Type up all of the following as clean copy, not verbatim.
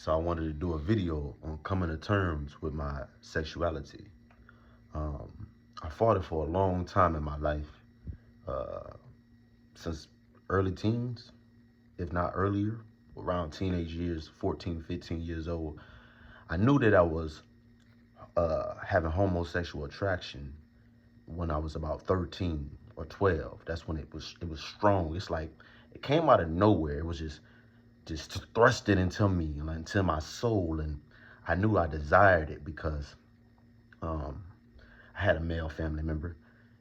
So I wanted to do a video on coming to terms with my sexuality. Um, I fought it for a long time in my life, uh, since early teens, if not earlier, around teenage years, 14, 15 years old. I knew that I was having homosexual attraction when I was about 13 or 12. That's when it was strong. It's like it came out of nowhere. It was just thrust it into me, like, into my soul, and I knew I desired it because um, I had a male family member,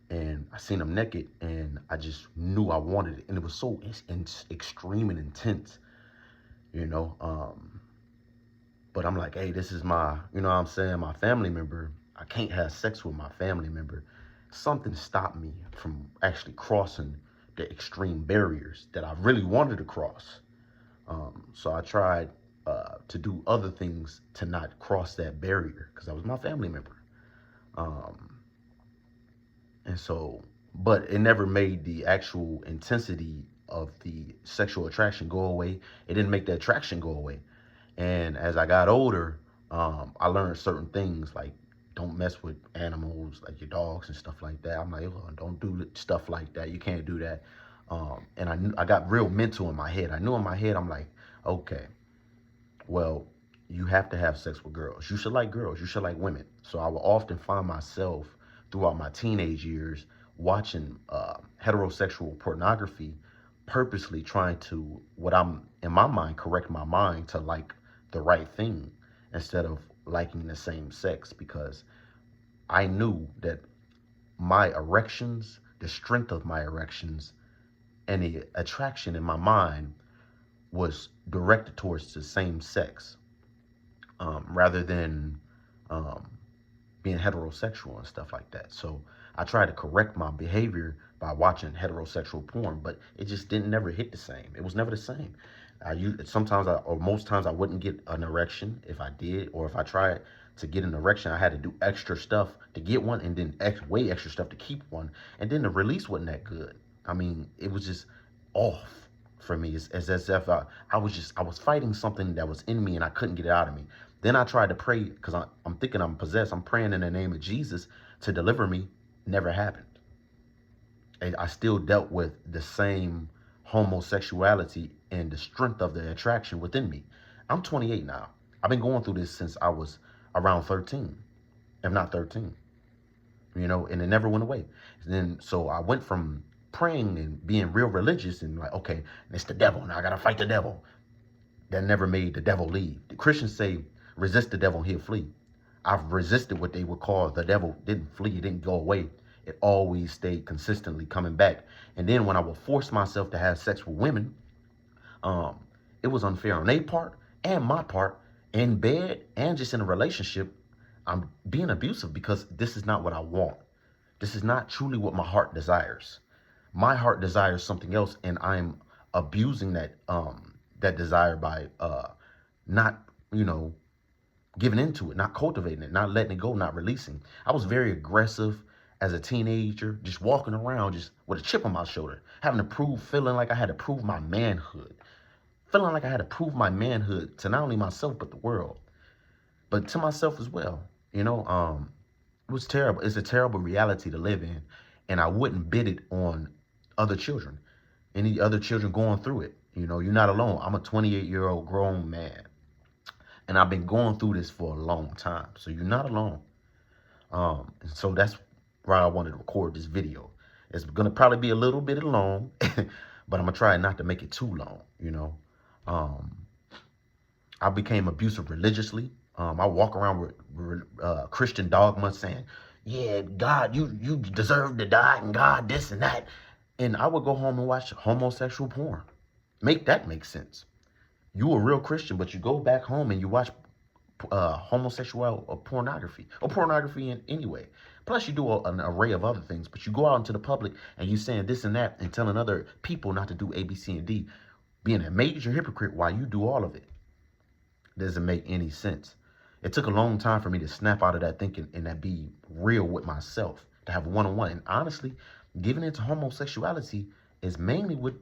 and I seen him naked, and I just knew I wanted it, and it was so extreme and intense, you know. But I'm like, hey, this is my, you know what I'm saying, my family member. I can't have sex with my family member. Something stopped me from actually crossing the extreme barriers that I really wanted to cross. So I tried to do other things to not cross that barrier because that was my family member. Um, and so, but it never made the actual intensity of the sexual attraction go away. It didn't make the attraction go away. And as I got older, I learned certain things like don't mess with animals like your dogs and stuff like that. I'm like, oh, don't do stuff like that. You can't do that. And I got real mental in my head. I knew in my head, I'm like, okay, well, you have to have sex with girls. You should like girls. You should like women. So I will often find myself throughout my teenage years watching heterosexual pornography, purposely trying to, what I'm in my mind, correct my mind to like the right thing instead of liking the same sex, because I knew that my erections, the strength of my erections, and the attraction in my mind was directed towards the same sex, rather than um, being heterosexual and stuff like that. So I tried to correct my behavior by watching heterosexual porn, but it just didn't never hit the same. It was never the same. Sometimes or most times I wouldn't get an erection if I did, or if I tried to get an erection, I had to do extra stuff to get one, and then way extra stuff to keep one, and then the release wasn't that good. I mean, it was just off for me. It's as if I was fighting something that was in me and I couldn't get it out of me. Then I tried to pray because I'm thinking I'm possessed. I'm praying in the name of Jesus to deliver me. Never happened. And I still dealt with the same homosexuality and the strength of the attraction within me. I'm 28 now. I've been going through this since I was around 13, if not 13, and it never went away. And then, so I went from praying and being real religious and like, okay, it's the devil. Now I got to fight the devil. That never made the devil leave. The Christians say, resist the devil and he'll flee. I've resisted what they would call the devil. Didn't flee, it didn't go away. It always stayed consistently coming back. And then when I would force myself to have sex with women, um, it was unfair on their part and my part, in bed and just in a relationship. I'm being abusive because this is not what I want. This is not truly what my heart desires. My heart desires something else, and I'm abusing that desire by not, giving into it, not cultivating it, not letting it go, not releasing. I was very aggressive as a teenager, just walking around just with a chip on my shoulder, having to prove, feeling like I had to prove my manhood, feeling like I had to prove my manhood to not only myself but the world, but to myself as well. It was terrible. It's a terrible reality to live in, and I wouldn't bid it on other children, any other children going through it. You're not alone. I'm a 28-year-old grown man, and I've been going through this for a long time. So you're not alone. And so that's why I wanted to record this video. It's gonna probably be a little bit long, but I'm gonna try not to make it too long. Um, I became abusive religiously. I walk around with Christian dogma saying, "Yeah, God, you deserve to die, and God this and that," and I would go home and watch homosexual porn. Make that make sense. You a real Christian, but you go back home and you watch homosexual pornography, or pornography in anyway. Plus, you do an array of other things, but you go out into the public and you saying this and that and telling other people not to do A, B, C, and D, being a major hypocrite while you do all of it. Doesn't make any sense. It took a long time for me to snap out of that thinking and that be real with myself, to have one-on-one. And honestly, giving into homosexuality is mainly what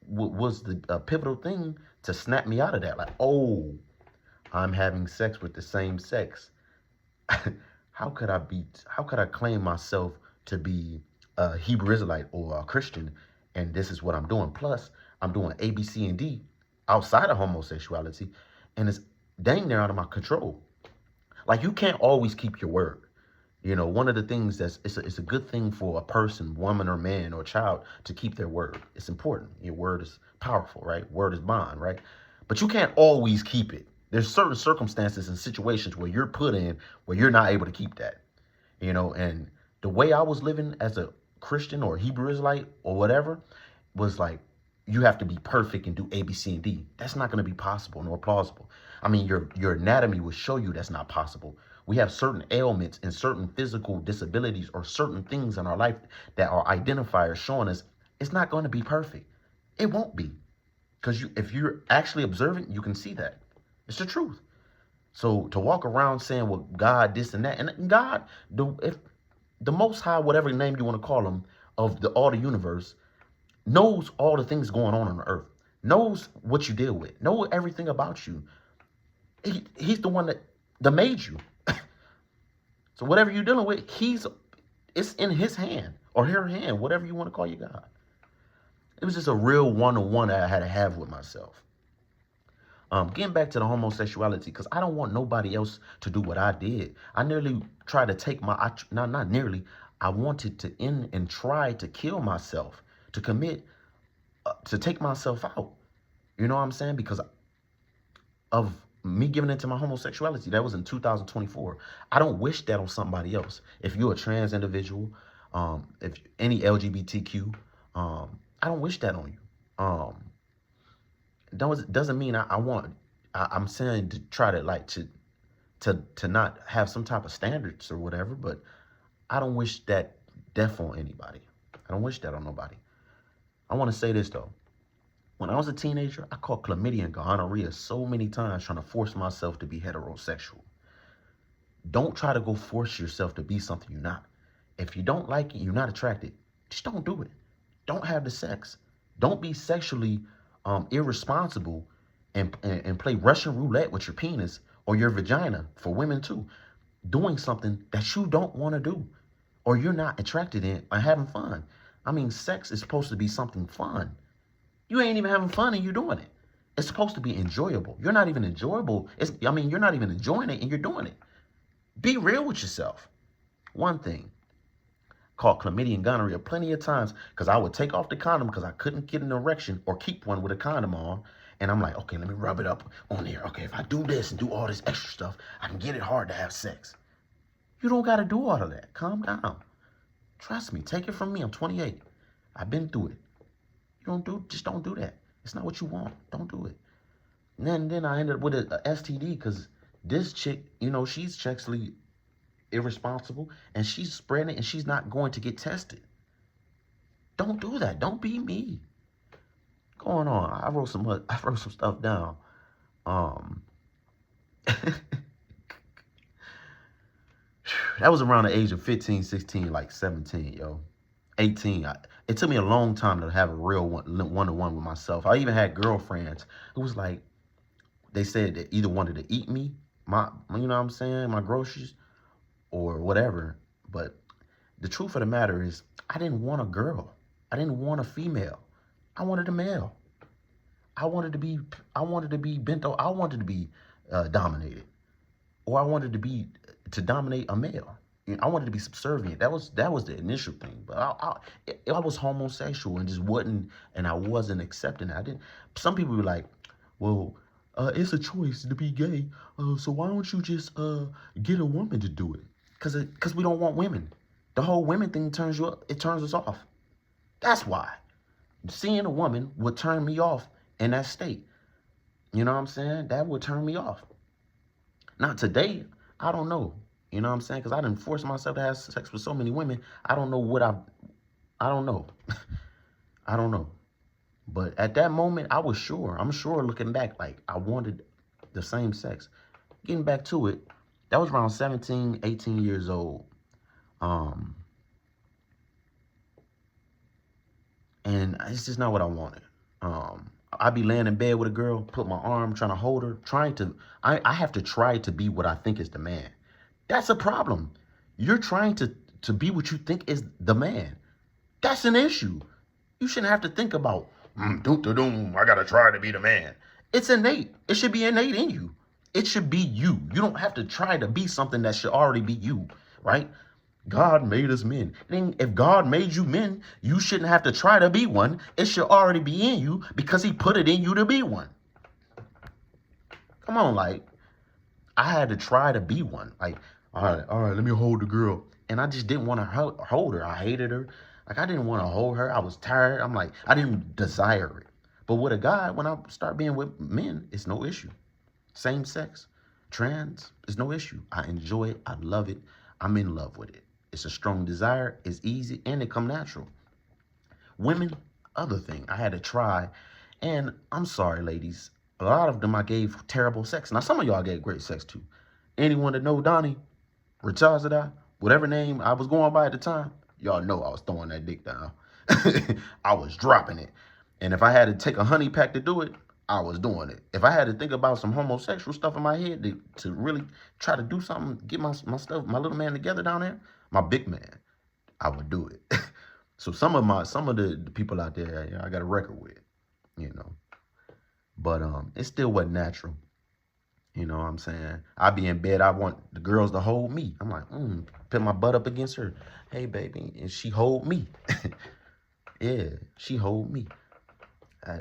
was the pivotal thing to snap me out of that. Like, oh, I'm having sex with the same sex. How could I claim myself to be a Hebrew Israelite or a Christian and this is what I'm doing? Plus, I'm doing A, B, C, and D outside of homosexuality, and it's dang near out of my control. Like, you can't always keep your word. You know, one of the things it's a good thing for a person, woman or man or child, to keep their word. It's important. Your word is powerful, right? Word is bond, right? But you can't always keep it. There's certain circumstances and situations where you're put in where you're not able to keep that. You know, and the way I was living as a Christian or Hebrew Israelite or whatever was like, you have to be perfect and do A, B, C, and D. That's not going to be possible nor plausible. I mean, your anatomy will show you that's not possible. We have certain ailments and certain physical disabilities or certain things in our life that are identifiers showing us it's not going to be perfect. It won't be. Because if you're actually observant, you can see that. It's the truth. So to walk around saying, well, God, this and that, and God, if the Most High, whatever name you want to call him, of all the universe, knows all the things going on the earth, knows what you deal with, knows everything about you. He's the one that made you. So whatever you're dealing with, it's in his hand or her hand, whatever you want to call your God. It was just a real one-on-one that I had to have with myself. Getting back to the homosexuality, because I don't want nobody else to do what I did. I nearly tried to take not nearly, I wanted to end and try to kill myself, to commit, to take myself out. You know what I'm saying? Because of me giving into my homosexuality. That was in 2024. I don't wish that on somebody else. If you're a trans individual, if any LGBTQ, I don't wish that on you. Doesn't mean I'm saying to try to like to not have some type of standards or whatever, but I don't wish that death on anybody. I don't wish that on nobody. I want to say this though. When I was a teenager, I caught chlamydia and gonorrhea so many times trying to force myself to be heterosexual. Don't try to go force yourself to be something you're not. If you don't like it, you're not attracted, just don't do it. Don't have the sex. Don't be sexually irresponsible and play Russian roulette with your penis or your vagina, for women too, doing something that you don't want to do or you're not attracted in or having fun. I mean, sex is supposed to be something fun. You ain't even having fun and you're doing it. It's supposed to be enjoyable. You're not even enjoyable. You're not even enjoying it and you're doing it. Be real with yourself. One thing, caught chlamydia and gonorrhea plenty of times because I would take off the condom because I couldn't get an erection or keep one with a condom on. And I'm like, okay, let me rub it up on there. Okay, if I do this and do all this extra stuff, I can get it hard to have sex. You don't got to do all of that. Calm down. Trust me. Take it from me. I'm 28. I've been through it. Just don't do that. It's not what you want. Don't do it. And then I ended up with a STD because this chick, she's sexually irresponsible and she's spreading it and she's not going to get tested. Don't do that. Don't be me. Going on. I wrote some stuff down. That was around the age of 15, 16, like 17, 18. It took me a long time to have a real one-to-one with myself. I even had girlfriends who was like, they said they either wanted to eat me, my groceries, or whatever. But the truth of the matter is, I didn't want a girl. I didn't want a female. I wanted a male. I wanted to be bent over. I wanted to be dominated, or I wanted to dominate a male. I wanted to be subservient. That was the initial thing. But I was homosexual and just wasn't, and I wasn't accepting it. I didn't. Some people were like, well, it's a choice to be gay. So why don't you just get a woman to do it? Because we don't want women. The whole women thing turns us off. That's why. Seeing a woman would turn me off in that state. You know what I'm saying? That would turn me off. Not today. I don't know. You know what I'm saying? Because I didn't force myself to have sex with so many women. I don't know I don't know. I don't know. But at that moment, I was sure. I'm sure looking back, like I wanted the same sex. Getting back to it, that was around 17, 18 years old. And it's just not what I wanted. I be laying in bed with a girl, put my arm, trying to hold her, I have to try to be what I think is the man. That's a problem. You're trying to be what you think is the man. That's an issue. You shouldn't have to think about, I gotta try to be the man. It's innate. It should be innate in you. It should be you. You don't have to try to be something that should already be you, right? God made us men. And if God made you men, you shouldn't have to try to be one. It should already be in you because he put it in you to be one. Come on, like, I had to try to be one. Like, all right, let me hold the girl. And I just didn't want to hold her. I hated her. Like, I didn't want to hold her. I was tired. I'm like, I didn't desire it. But with a guy, when I start being with men, it's no issue. Same sex, trans, it's no issue. I enjoy it. I love it. I'm in love with it. It's a strong desire. It's easy, and it come natural. Women, other thing. I had to try. And I'm sorry, ladies. A lot of them I gave terrible sex. Now, some of y'all gave great sex too. Anyone that know Donnie, Richazada, whatever name I was going by at the time, y'all know I was throwing that dick down. I was dropping it. And if I had to take a honey pack to do it, I was doing it. If I had to think about some homosexual stuff in my head to really try to do something, get my stuff, my little man together down there, my big man, I would do it. So some of the people out there, I got a record with, you know. But it still wasn't natural. You know what I'm saying? I be in bed, I want the girls to hold me. I'm like, put my butt up against her. Hey, baby. And she hold me. Yeah, she hold me.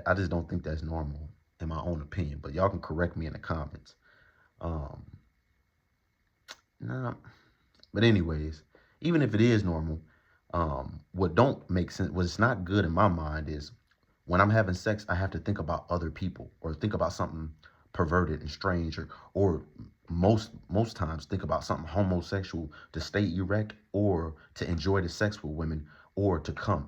I just don't think that's normal, in my own opinion. But y'all can correct me in the comments. Nah. But anyways, even if it is normal, what don't make sense, what's not good in my mind is when I'm having sex, I have to think about other people or think about something perverted and strange, or most times think about something homosexual to stay erect or to enjoy the sex with women or to come.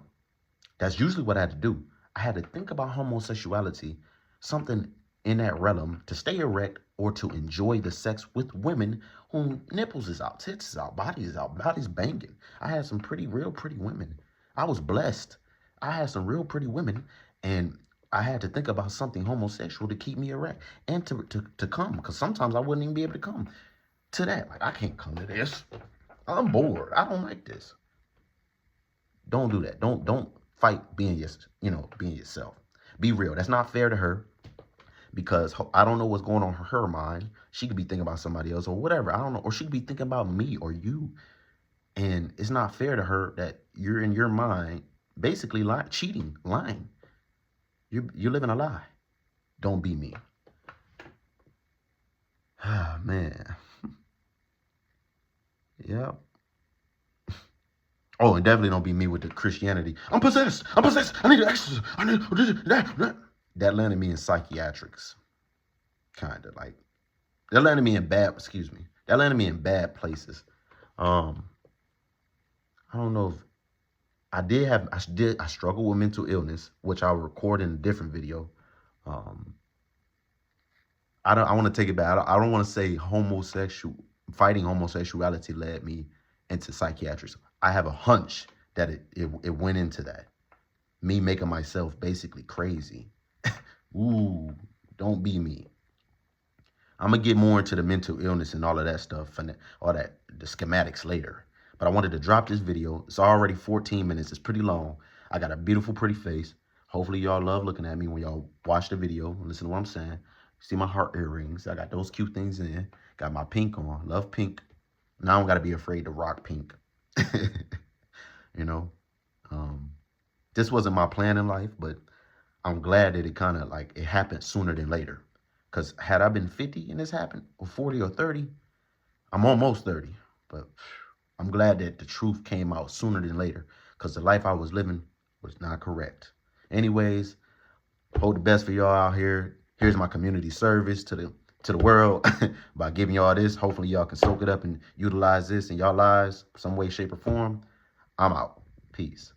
That's usually what I had to do. I had to think about homosexuality, something in that realm, to stay erect or to enjoy the sex with women whom nipples is out, tits is out, body's banging. I had some real pretty women. I was blessed. I had some real pretty women, and I had to think about something homosexual to keep me erect and to come, because sometimes I wouldn't even be able to come to that. Like, I can't come to this. I'm bored. I don't like this. Don't do that. Don't fight being yourself. Be real. That's not fair to her, because I don't know what's going on in her mind. She could be thinking about somebody else or whatever. I don't know. Or she could be thinking about me or you. And it's not fair to her that you're in your mind basically cheating, lying. You're living a lie. Don't be me. Ah, man. Yep. Oh, and definitely don't be me with the Christianity. I'm possessed. I need to exorcise. I need that. That landed me in psychiatrics. Kind of like, that landed me in bad places. I don't know if I struggle with mental illness, which I'll record in a different video. I want to take it back. I don't want to say fighting homosexuality led me into psychiatrics. I have a hunch that it went into that. Me making myself basically crazy. Ooh, don't be me. I'm going to get more into the mental illness and all of that stuff and all that, the schematics later. But I wanted to drop this video. It's already 14 minutes. It's pretty long. I got a beautiful, pretty face. Hopefully y'all love looking at me when y'all watch the video and listen to what I'm saying. See my heart earrings. I got those cute things in. Got my pink on. Love pink. Now I don't got to be afraid to rock pink. You know, this wasn't my plan in life, but I'm glad that it kind of like it happened sooner than later. Because had I been 50 and this happened, or 40 or 30, I'm almost 30, but I'm glad that the truth came out sooner than later, because the life I was living was not correct. Anyways, hope the best for y'all out here. Here's my community service to the world by giving y'all this. Hopefully y'all can soak it up and utilize this in y'all lives some way, shape, or form. I'm out. Peace.